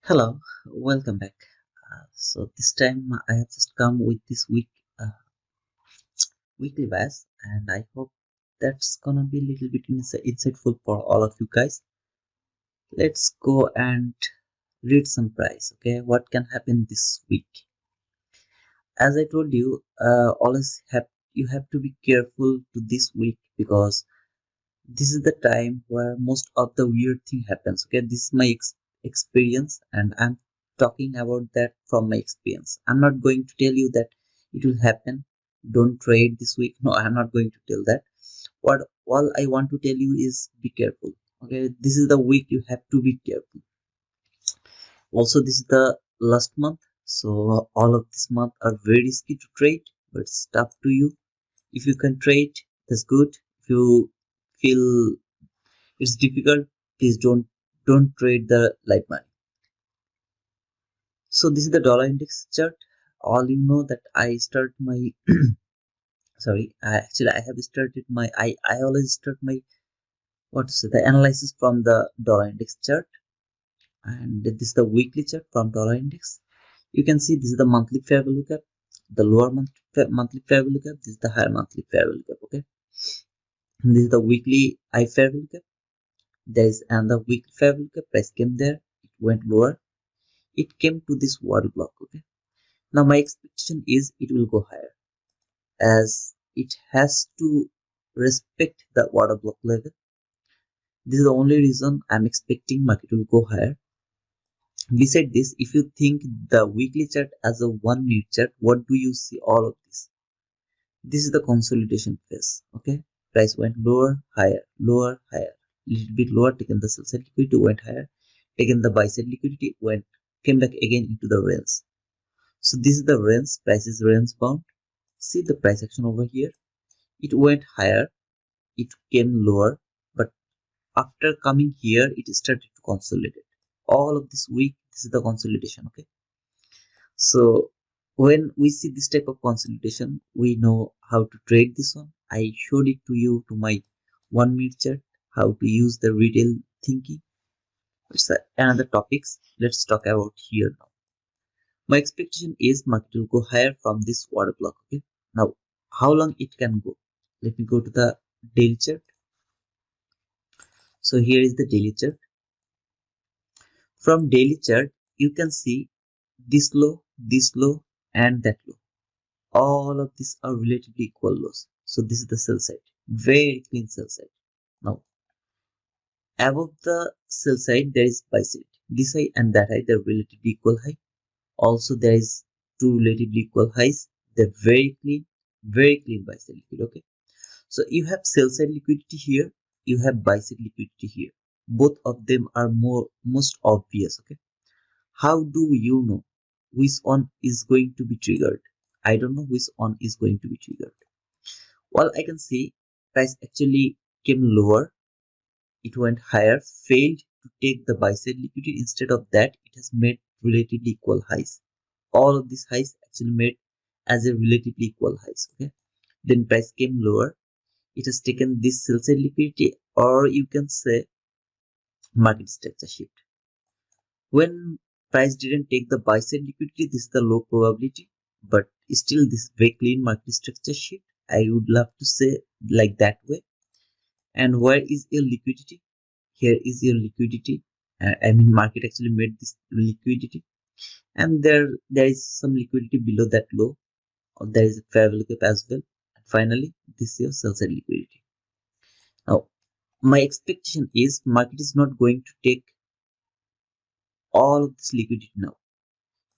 Hello, welcome back. So this time I have just come with this weekly bash, and I hope that's gonna be a little bit insightful for all of you guys. Let's go and read some price. Okay, what can happen this week? As I told you, always have you have to be careful to this week because this is the time where most of the weird thing happens. Okay, this is my experience, and I'm talking about that from my experience. I'm not going to tell you that it will happen, don't trade this week. No, I'm not going to tell that. What all I want to tell you is be careful. Okay, this is the week you have to be careful. Also, this is the last month, so all of this month are very risky to trade, but it's tough to you. If you can trade, that's good. If you feel it's difficult, please don't trade the live money. So this is the dollar index chart. All you know that I start my sorry, I have started my I always start my what to say the analysis from the dollar index chart, and this is the weekly chart from dollar index. You can see this is the monthly fair value gap, the lower monthly fair value gap, this is the higher monthly fair value gap. Okay, and this is the weekly I fair value gap. There is another weekly fair value gap. Price came there, it went lower, it came to this water block. Okay, now my expectation is it will go higher as it has to respect the water block level. This is the only reason I'm expecting market will go higher. Beside this, if you think the weekly chart as a 1 minute chart, what do you see? All of this is the consolidation phase. Okay, price went lower, higher, little bit lower, taken the sell side liquidity, went higher, taken the buy side liquidity, went came back again into the range. So this is the range. Price is range bound. See the price action over here. It went higher, it came lower, but after coming here, it started to consolidate. All of this week, this is the consolidation. Okay, so when we see this type of consolidation, we know how to trade this one. I showed it to you to my 1 minute chart, how to use the retail thinking. It's another topics. Let's talk about here now. My expectation is market will go higher from this water block. Okay, now how long it can go? Let me go to the daily chart. So here is the daily chart. From daily chart, you can see this low, and that low. All of these are relatively equal lows. So this is the sell side, very clean sell side. Now above the sell side, there is buy side. This high and that high, they're relatively equal high. Also, there is two relatively equal highs. They're very clean buy side liquid. Okay, so you have sell side liquidity here, you have buy side liquidity here. Both of them are most obvious. Okay, how do you know which one is going to be triggered? I don't know which one is going to be triggered. Well, I can see price actually came lower, it went higher, failed to take the buy side liquidity. Instead of that, it has made relatively equal highs. All of these highs actually made as a relatively equal highs. Okay, then price came lower, it has taken this sell side liquidity, or you can say market structure shift. When price didn't take the buy side liquidity, this is the low probability, but still this is very clean market structure shift. I would love to say like that way. And where is your liquidity? Here is your liquidity. I mean, market actually made this liquidity, and there is some liquidity below that low, or there is a fair value gap as well. And finally, this is your sell side liquidity. Now, my expectation is market is not going to take all of this liquidity now.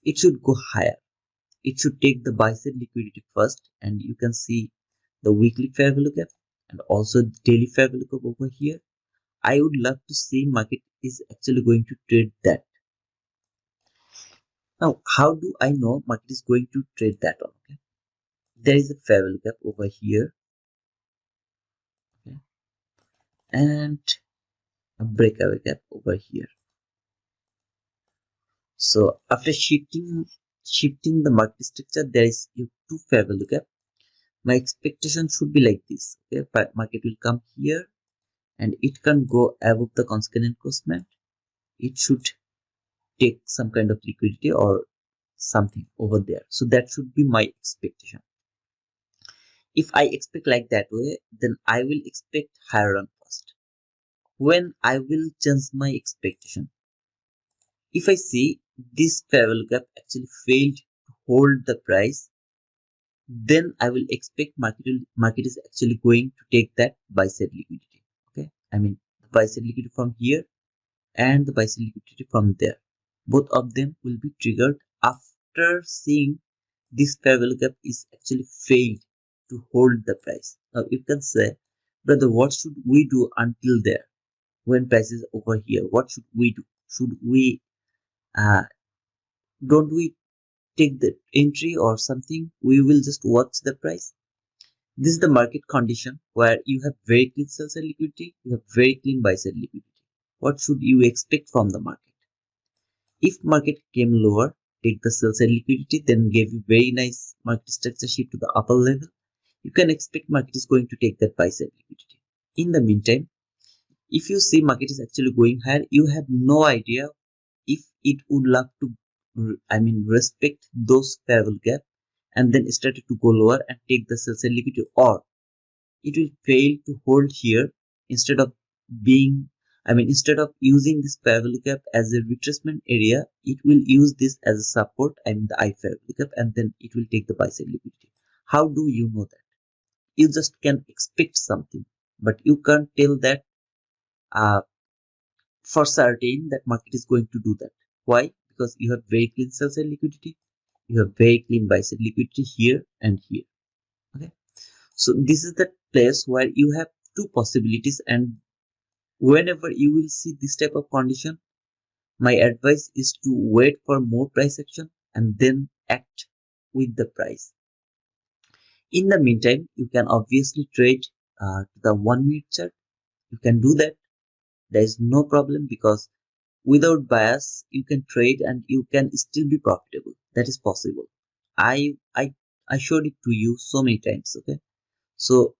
It should go higher. It should take the buy side liquidity first, and you can see the weekly fair value gap and also the daily fair value gap over here. I would love to see market is actually going to trade that. Now, how do I know market is going to trade that one? Okay, there is a fair value gap over here, okay, and a breakaway gap over here. So after shifting the market structure, there is two fair value gap. My expectation should be like this. Okay, market will come here and it can go above the constant encroachment. It should take some kind of liquidity or something over there. So that should be my expectation. If I expect like that way, then I will expect higher run cost. When I will change my expectation, if I see this fair value gap actually failed to hold the price, then I will expect market is actually going to take that buy side liquidity. Okay, I mean the buy side liquidity from here and the buy side liquidity from there. Both of them will be triggered after seeing this fair value gap is actually failed to hold the price. Now you can say, brother, what should we do until there? When price is over here, what should we do? Should we don't we take the entry or something? We will just watch the price. This is the market condition where you have very clean sell side liquidity, you have very clean buy side liquidity. What should you expect from the market? If market came lower, take the sell side liquidity, then gave you very nice market structure shift to the upper level, you can expect market is going to take that buy side liquidity. In the meantime, if you see market is actually going higher, you have no idea if it would love to respect those fair value gap and then started to go lower and take the sell side liquidity, or it will fail to hold here instead of being instead of using this fair value gap as a retracement area, it will use this as a support, the I fair value gap, and then it will take the buy side liquidity. How do you know that? You just can expect something, but you can't tell that uh, for certain that market is going to do that. Why? Because you have very clean sell side liquidity, you have very clean buy side liquidity here and here. Okay, so this is the place where you have two possibilities, and whenever you will see this type of condition, my advice is to wait for more price action and then act with the price. In the meantime, you can obviously trade to the 1 minute chart. You can do that. There is no problem, because without bias you can trade and you can still be profitable. That is possible. I showed it to you so many times. Okay, so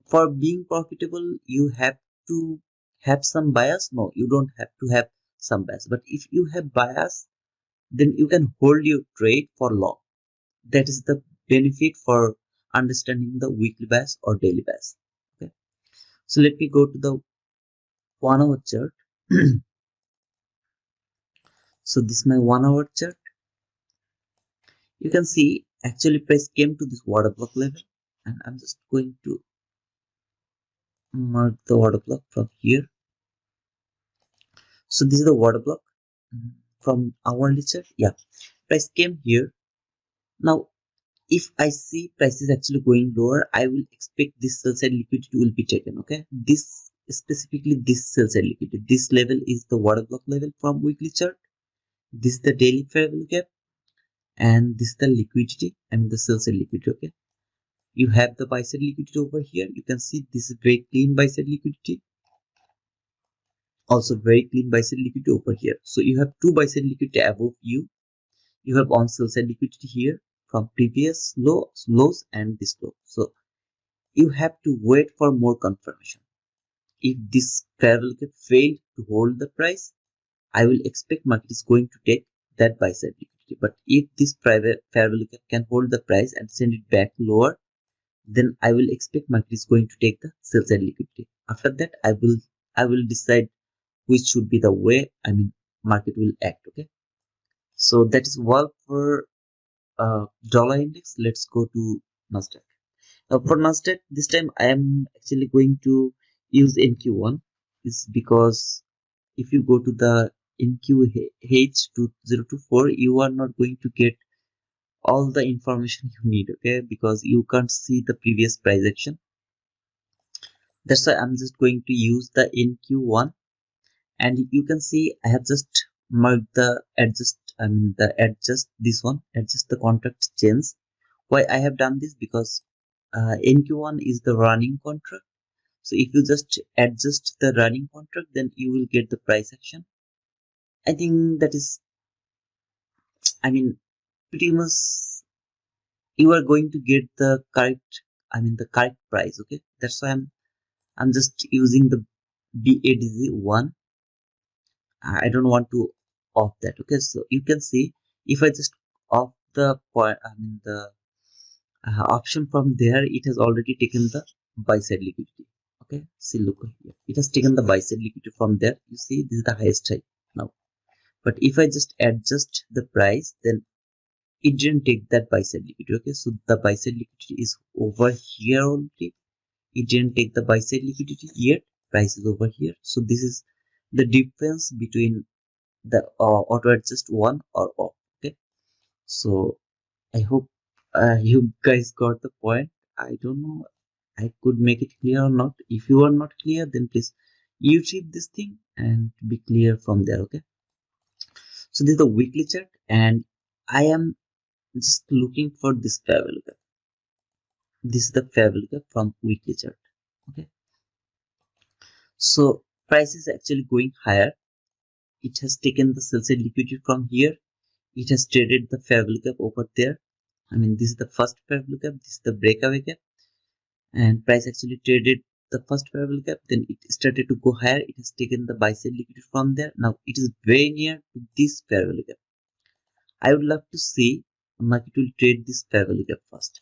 for being profitable you have to have some bias. No, you don't have to have some bias, but if you have bias, then you can hold your trade for long. That is the benefit for understanding the weekly bias or daily bias. Okay, so let me go to the 1 hour chart. So this is my 1 hour chart. You can see actually price came to this water block level, and I'm just going to mark the water block from here. So this is the water block from hourly chart. Yeah, price came here. Now if I see price is actually going lower, I will expect this sell side liquidity will be taken. Okay, this specifically this sell side liquidity, this level is the water block level from weekly chart. This is the daily fair value gap, and this is the liquidity, the sell side liquidity. Okay, you have the buy side liquidity over here. You can see this is very clean buy side liquidity, also very clean buy side liquidity over here. So you have two buy side liquidity above you. You have on sell side liquidity here from previous lows and this low. So you have to wait for more confirmation. If this fair value gap failed to hold the price, I will expect market is going to take that buy side liquidity. But if this private fair value gap can hold the price and send it back lower, then I will expect market is going to take the sell side liquidity. After that, I will decide which should be the way market will act. Okay, so that is all for dollar index. Let's go to Nasdaq. Now for Nasdaq, this time I am actually going to use NQ1. Is because if you go to the NQH2024, you are not going to get all the information you need. Okay, because you can't see the previous price action. That's why I'm just going to use the NQ1, and you can see I have just marked the adjust this one, adjust the contract change. Why I have done this? Because NQ1 is the running contract. So if you just adjust the running contract, then you will get the price action. I think that is, pretty much you are going to get the correct, the correct price. Okay, that's why I'm just using the BADZ1. I don't want to off that. Okay, so you can see if I just off the point, the option from there, it has already taken the buy side liquidity. Okay, see, look here, it has taken the buy side liquidity from there. You see, this is the highest high now. But if I just adjust the price, then it didn't take that buy side liquidity. Okay, so the buy side liquidity is over here only. It didn't take the buy side liquidity yet. Price is over here. So this is the difference between the auto adjust one or off. Okay, so I hope you guys got the point. I don't know, I could make it clear or not. If you are not clear, then please YouTube this thing and be clear from there. Okay, so this is the weekly chart, and I am just looking for this fair value gap. This is the fair value gap from weekly chart. Okay, so price is actually going higher. It has taken the sell side liquidity from here. It has traded the fair value gap over there. This is the first fair value gap. This is the breakaway gap, and price actually traded the first fair value gap. Then it started to go higher. It has taken the buy side liquidity from there. Now it is very near to this fair value gap. I would love to see market will trade this fair value gap first.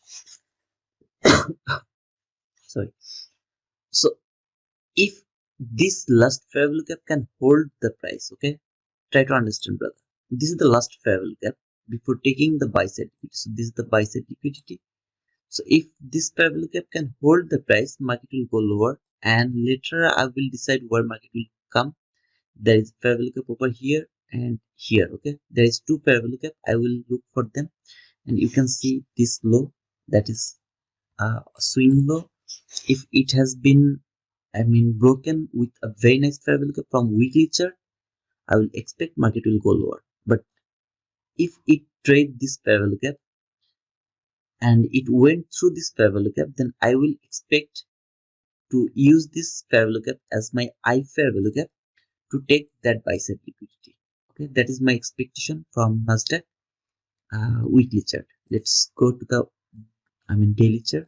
Sorry. So if this last fair value gap can hold the price, okay, try to understand, brother. This is the last fair value gap before taking the buy side liquidity. So this is the buy side liquidity. So if this fair value gap can hold the price, market will go lower, and later I will decide where market will come. There is fair value gap over here and here. Okay, there is two fair value gap. I will look for them, and you can see this low, that is a swing low. If it has been broken with a very nice fair value gap from weekly chart, I will expect market will go lower. But if it trade this fair value gap and it went through this fair value gap, then I will expect to use this fair value gap as my I fair value gap to take that buy side liquidity. Okay, that is my expectation from Nasdaq weekly chart. Let's go to the daily chart.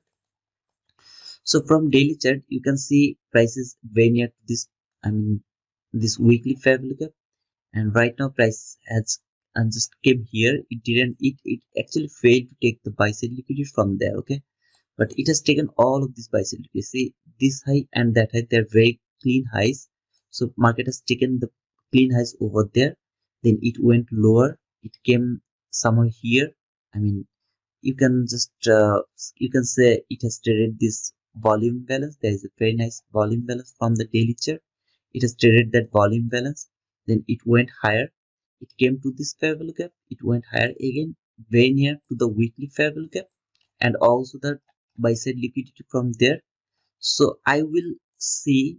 So from daily chart, you can see prices very near to this this weekly fair value gap, and right now price has and just came here. It actually failed to take the buy side liquidity from there. Okay, but it has taken all of these buy side liquidity. See, this high and that high, they're very clean highs. So market has taken the clean highs over there, then it went lower, it came somewhere here. I mean, you can just you can say it has traded this volume balance. There is a very nice volume balance from the daily chart. It has traded that volume balance, then it went higher, it came to this fair value gap, it went higher again, very near to the weekly fair value gap, and also the buy side liquidity from there. So I will see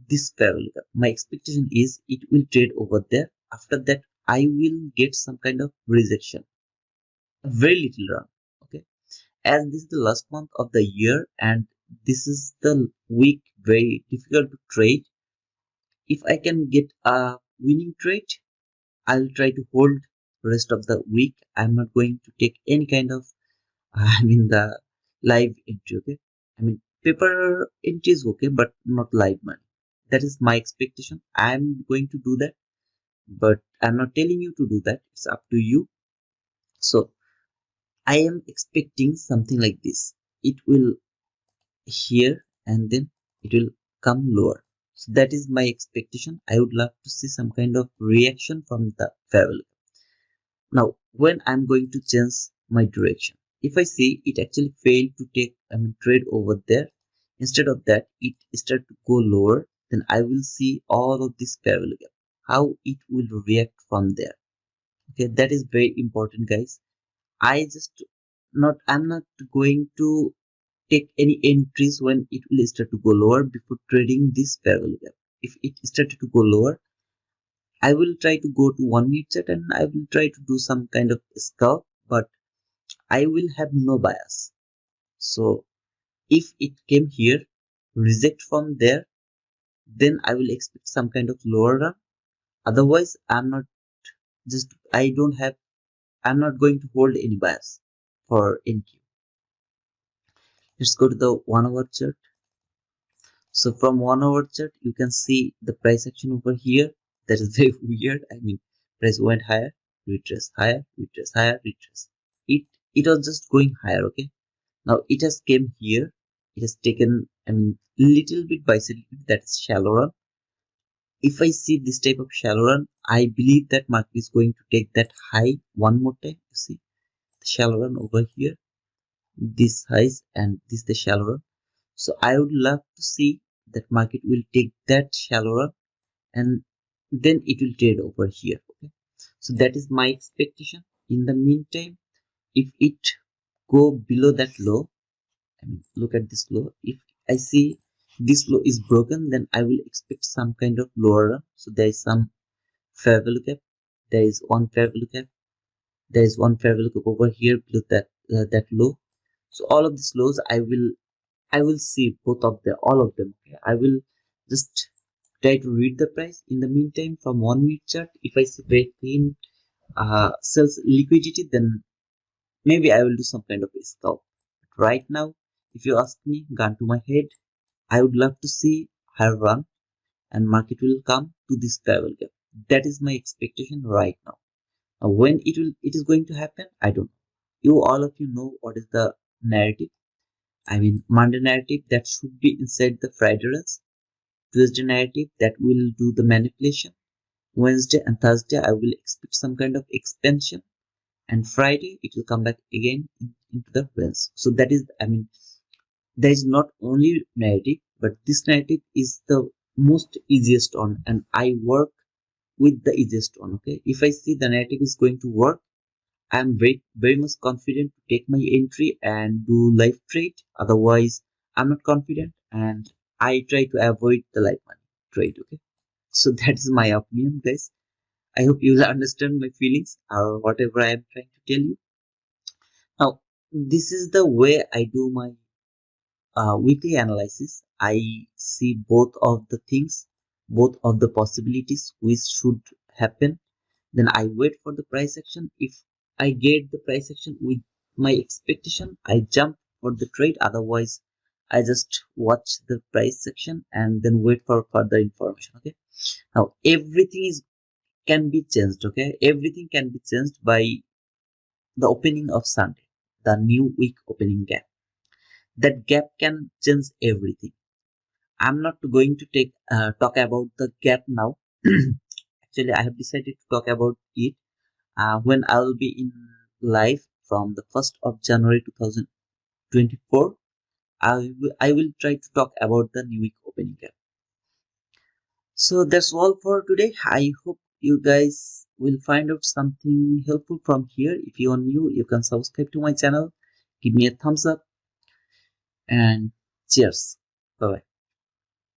this fair value gap. My expectation is it will trade over there. After that, I will get some kind of rejection, very little run. Okay, as this is the last month of the year and this is the week very difficult to trade, if I can get a winning trade, I'll try to hold rest of the week. I'm not going to take any kind of the live entry. Okay, paper entry is okay, but not live money. That is my expectation. I'm going to do that, but I'm not telling you to do that. It's up to you. So I am expecting something like this. It will here and then it will come lower. So that is my expectation. I would love to see some kind of reaction from the fair value. Now, when I'm going to change my direction, if I see it actually failed to take trade over there, instead of that it start to go lower, then I will see all of this fair value gap, how it will react from there. Okay, that is very important, guys. I'm not going to take any entries when it will start to go lower before trading this fair value gap. If it started to go lower, I will try to go to 1 minute chart and I will try to do some kind of scalp, but I will have no bias. So if it came here, reject from there, then I will expect some kind of lower run. Otherwise, I'm not going to hold any bias for NQ. Let's go to the 1 hour chart. So from 1 hour chart, you can see the price action over here. That is very weird. Price went higher, retrace, higher, retrace, higher, retrace. It was just going higher. Okay, now it has came here. It has taken, I mean, little bit by little bit, that is shallow run. If I see this type of shallow run, I believe that market is going to take that high one more time. You see the shallow run over here, this highs, and this the shallow run. So I would love to see that market will take that shallow run, and then it will trade over here. Okay, so that is my expectation. In the meantime, if it go below that low, I mean, look at this low. If I see this low is broken, then I will expect some kind of lower run. So there is some fair value gap. There is one fair value gap. There is one fair value gap over here below that low. So all of these lows, I will see both of them, all of them. Okay, I will just try to read the price. In the meantime, from 1 minute chart, if I see very thin sells liquidity, then maybe I will do some kind of a scalp. But right now, if you ask me, gun to my head, I would love to see higher run and market will come to this level gap. That is my expectation right now. Now, when it is going to happen, I don't know. You all of you know what is the narrative. I mean, Monday narrative that should be inside the Friday runs. Tuesday narrative that will do the manipulation. Wednesday and Thursday I will expect some kind of expansion, and Friday it will come back again into the range. So that is, I mean, there is not only narrative, but this narrative is the most easiest one, and I work with the easiest one. Okay, if I see the narrative is going to work, I am very much confident to take my entry and do live trade. Otherwise, I'm not confident, and I try to avoid the live money trade. Okay, so that is my opinion, guys. I hope you will understand my feelings or whatever I am trying to tell you. Now, this is the way I do my weekly analysis. I see both of the things, both of the possibilities which should happen. Then I wait for the price action. If I get the price action with my expectation, I jump for the trade. Otherwise, I just watch the price action and then wait for further information. Okay. Now everything is can be changed. Okay, everything can be changed by the opening of Sunday, the new week opening gap. That gap can change everything. I'm not going to talk about the gap now. Actually, I have decided to talk about it when I'll be in live from the 1st of January 2024. I will try to talk about the new week opening gap. So that's all for today. I hope you guys will find out something helpful from here. If you are new, you can subscribe to my channel, give me a thumbs up, and cheers. Bye bye.